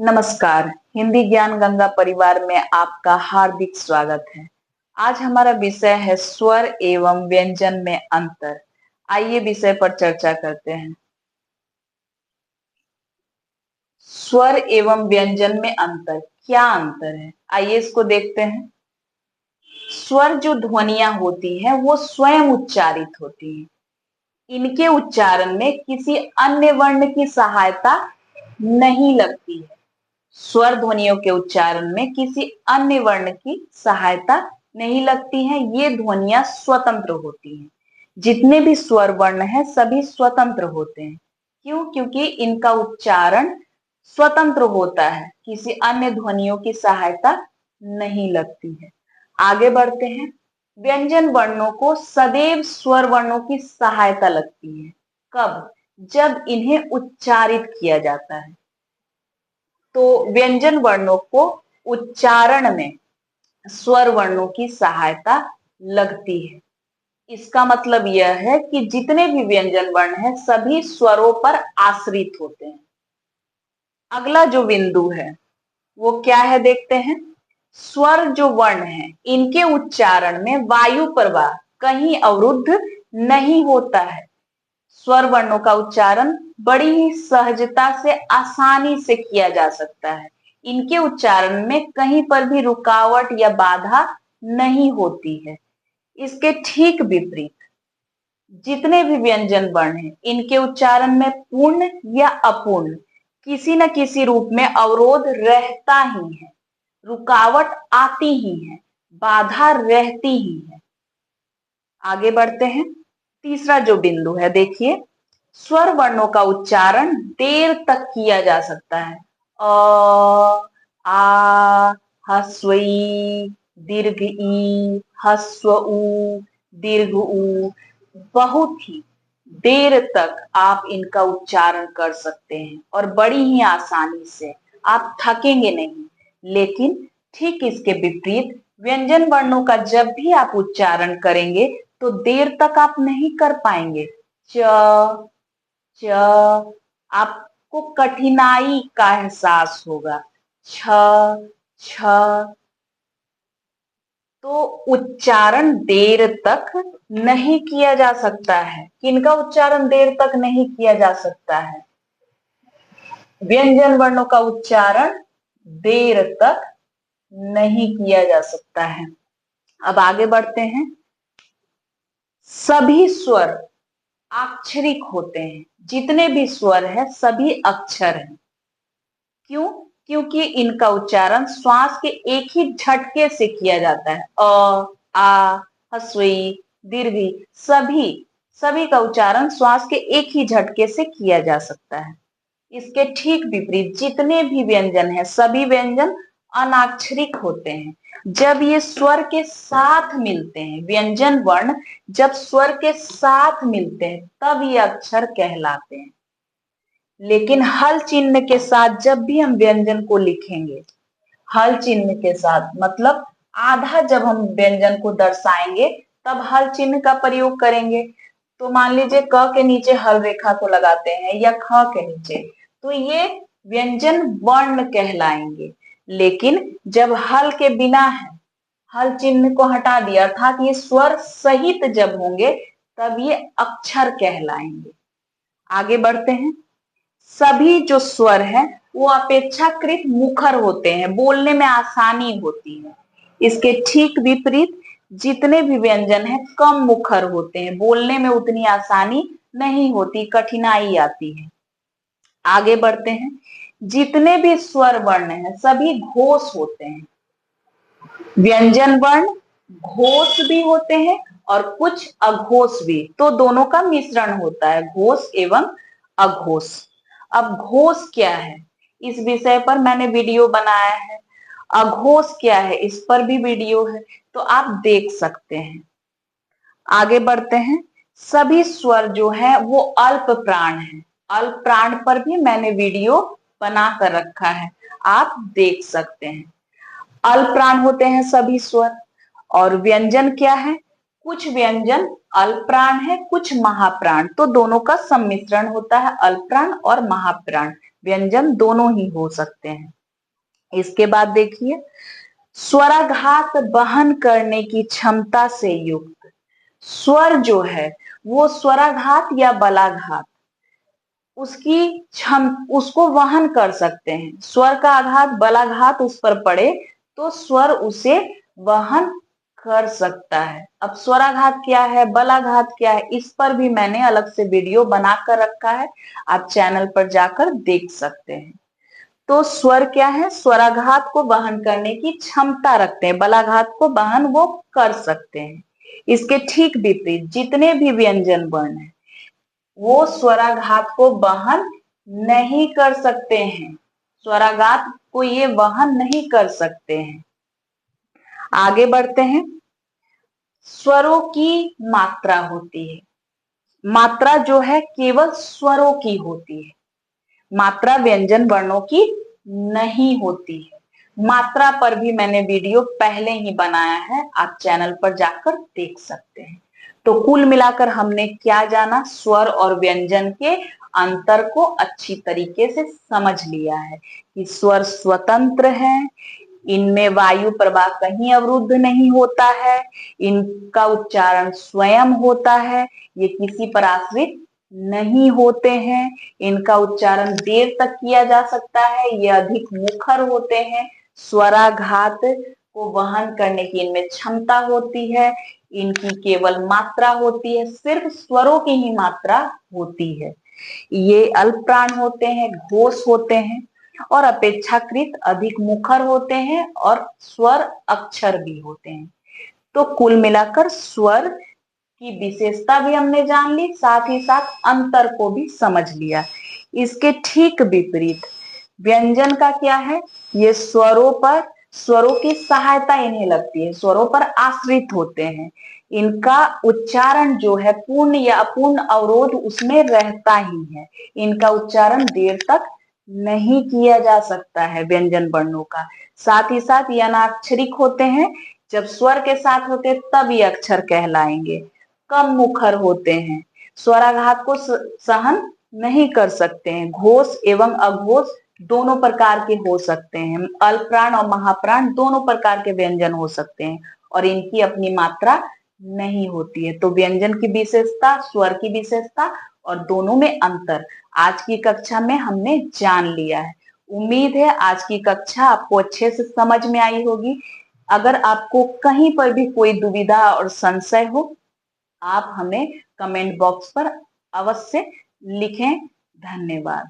नमस्कार। हिंदी ज्ञान गंगा परिवार में आपका हार्दिक स्वागत है। आज हमारा विषय है स्वर एवं व्यंजन में अंतर। आइए विषय पर चर्चा करते हैं। स्वर एवं व्यंजन में अंतर, क्या अंतर है? आइए इसको देखते हैं। स्वर जो ध्वनियां होती हैं वो स्वयं उच्चारित होती हैं। इनके उच्चारण में किसी अन्य वर्ण की सहायता नहीं लगती है। स्वर ध्वनियों के उच्चारण में किसी अन्य वर्ण की सहायता नहीं लगती है। ये ध्वनियां स्वतंत्र होती हैं। जितने भी स्वर वर्ण हैं सभी स्वतंत्र होते हैं। क्यों? क्योंकि इनका उच्चारण स्वतंत्र होता है, किसी अन्य ध्वनियों की सहायता नहीं लगती है। आगे बढ़ते हैं। व्यंजन वर्णों को सदैव स्वर वर्णों की सहायता लगती है। कब? जब इन्हें उच्चारित किया जाता है। तो व्यंजन वर्णों को उच्चारण में स्वर वर्णों की सहायता लगती है। इसका मतलब यह है कि जितने भी व्यंजन वर्ण हैं सभी स्वरों पर आश्रित होते हैं। अगला जो बिंदु है वो क्या है, देखते हैं। स्वर जो वर्ण है इनके उच्चारण में वायु प्रवाह कहीं अवरुद्ध नहीं होता है। स्वर वर्णों का उच्चारण बड़ी ही सहजता से, आसानी से किया जा सकता है। इनके उच्चारण में कहीं पर भी रुकावट या बाधा नहीं होती है। इसके ठीक विपरीत जितने भी व्यंजन वर्ण हैं इनके उच्चारण में पूर्ण या अपूर्ण किसी न किसी रूप में अवरोध रहता ही है, रुकावट आती ही है, बाधा रहती ही है। आगे बढ़ते हैं। तीसरा जो बिंदु है, देखिए, स्वर वर्णों का उच्चारण देर तक किया जा सकता है। अ, आ, ह्स्व ई, दीर्घ ई, ह्स्व उ, दीर्घ उ। बहुत ही देर तक आप इनका उच्चारण कर सकते हैं और बड़ी ही आसानी से, आप थकेंगे नहीं। लेकिन ठीक इसके विपरीत व्यंजन वर्णों का जब भी आप उच्चारण करेंगे तो देर तक आप नहीं कर पाएंगे। च, च, आपको कठिनाई का एहसास होगा। छ, छ, तो उच्चारण देर तक नहीं किया जा सकता है। किनका उच्चारण देर तक नहीं किया जा सकता है? व्यंजन वर्णों का उच्चारण देर तक नहीं किया जा सकता है। अब आगे बढ़ते हैं। सभी स्वर अक्षरिक होते हैं। जितने भी स्वर हैं सभी अक्षर हैं। क्यों? क्योंकि इनका उच्चारण श्वास के एक ही झटके से किया जाता है। अ, आ, ह्स्व ई, दीर्घ ई, सभी का उच्चारण श्वास के एक ही झटके से किया जा सकता है। इसके ठीक विपरीत जितने भी व्यंजन हैं सभी व्यंजन अनाक्षरिक होते हैं। जब ये स्वर के साथ मिलते हैं, व्यंजन वर्ण जब स्वर के साथ मिलते हैं तब ये अक्षर कहलाते हैं। लेकिन हल चिन्ह के साथ जब भी हम व्यंजन को लिखेंगे, हल चिन्ह के साथ मतलब आधा जब हम व्यंजन को दर्शाएंगे तब हल चिन्ह का प्रयोग करेंगे। तो मान लीजिए क के नीचे हल रेखा को लगाते हैं या ख के नीचे, तो ये व्यंजन वर्ण कहलाएंगे। लेकिन जब हल के बिना है, हल चिन्ह को हटा दिया अर्थात ये स्वर सहित जब होंगे तब ये अक्षर कहलाएंगे। आगे बढ़ते हैं। सभी जो स्वर हैं वो अपेक्षाकृत मुखर होते हैं, बोलने में आसानी होती है। इसके ठीक विपरीत जितने भी व्यंजन हैं कम मुखर होते हैं, बोलने में उतनी आसानी नहीं होती, कठिनाई आती है। आगे बढ़ते हैं। जितने भी स्वर वर्ण हैं सभी घोष होते हैं। व्यंजन वर्ण घोष भी होते हैं और कुछ अघोष भी, तो दोनों का मिश्रण होता है, घोष एवं अघोष। अब घोष क्या है, इस विषय पर मैंने वीडियो बनाया है। अघोष क्या है, इस पर भी वीडियो है, तो आप देख सकते हैं। आगे बढ़ते हैं। सभी स्वर जो है वो अल्प प्राण है। अल्प प्राण पर भी मैंने वीडियो बना कर रखा है, आप देख सकते हैं। अल्प प्राण होते हैं सभी स्वर। और व्यंजन क्या है? कुछ व्यंजन अल्पप्राण है, कुछ महाप्राण, तो दोनों का सम्मिश्रण होता है, अल्पप्राण और महाप्राण व्यंजन दोनों ही हो सकते हैं। इसके बाद देखिए, स्वराघात वहन करने की क्षमता से युक्त। स्वर जो है वो स्वराघात या बलाघात उसको वहन कर सकते हैं। स्वर का आघात बलाघात उस पर पड़े तो स्वर उसे वहन कर सकता है। अब स्वराघात क्या है, बलाघात क्या है, इस पर भी मैंने अलग से वीडियो बनाकर रखा है, आप चैनल पर जाकर देख सकते हैं। तो स्वर क्या है, स्वराघात को वहन करने की क्षमता रखते हैं, बलाघात को वहन वो कर सकते हैं। इसके ठीक विपरीत जितने भी व्यंजन वर्ण है वो स्वराघात को वहन नहीं कर सकते हैं, स्वराघात को ये वहन नहीं कर सकते हैं। आगे बढ़ते हैं। स्वरों की मात्रा होती है, मात्रा जो है केवल स्वरों की होती है, मात्रा व्यंजन वर्णों की नहीं होती है। मात्रा पर भी मैंने वीडियो पहले ही बनाया है, आप चैनल पर जाकर देख सकते हैं। तो कुल मिलाकर हमने क्या जाना, स्वर और व्यंजन के अंतर को अच्छी तरीके से समझ लिया है कि स्वर स्वतंत्र हैं, इनमें वायु प्रवाह कहीं अवरुद्ध नहीं होता है, इनका उच्चारण स्वयं होता है, ये किसी पर आश्रित नहीं होते हैं, इनका उच्चारण देर तक किया जा सकता है, ये अधिक मुखर होते हैं, स्वराघात को वहन करने की इनमें क्षमता होती है, इनकी केवल मात्रा होती है, सिर्फ स्वरों की ही मात्रा होती है। ये अल्पप्राण होते हैं, घोष होते हैं और अपेक्षाकृत अधिक मुखर होते हैं और स्वर अक्षर भी होते हैं। तो कुल मिलाकर स्वर की विशेषता भी हमने जान ली, साथ ही साथ अंतर को भी समझ लिया। इसके ठीक विपरीत व्यंजन का क्या है, ये स्वरों की सहायता इन्हें लगती है, स्वरों पर आश्रित होते हैं, इनका उच्चारण जो है पूर्ण या अपूर्ण अवरोध उसमें रहता ही है, इनका उच्चारण देर तक नहीं किया जा सकता है व्यंजन वर्णों का। साथ ही साथ ये अनाक्षरिक होते हैं, जब स्वर के साथ होते तब ये अक्षर कहलाएंगे, कम मुखर होते हैं, स्वराघात को सहन नहीं कर सकते हैं, घोष एवं अघोष दोनों प्रकार के हो सकते हैं, अल्पप्राण और महाप्राण दोनों प्रकार के व्यंजन हो सकते हैं और इनकी अपनी मात्रा नहीं होती है। तो व्यंजन की विशेषता, स्वर की विशेषता और दोनों में अंतर आज की कक्षा में हमने जान लिया है। उम्मीद है आज की कक्षा आपको अच्छे से समझ में आई होगी। अगर आपको कहीं पर भी कोई दुविधा और संशय हो, आप हमें कमेंट बॉक्स पर अवश्य लिखें। धन्यवाद।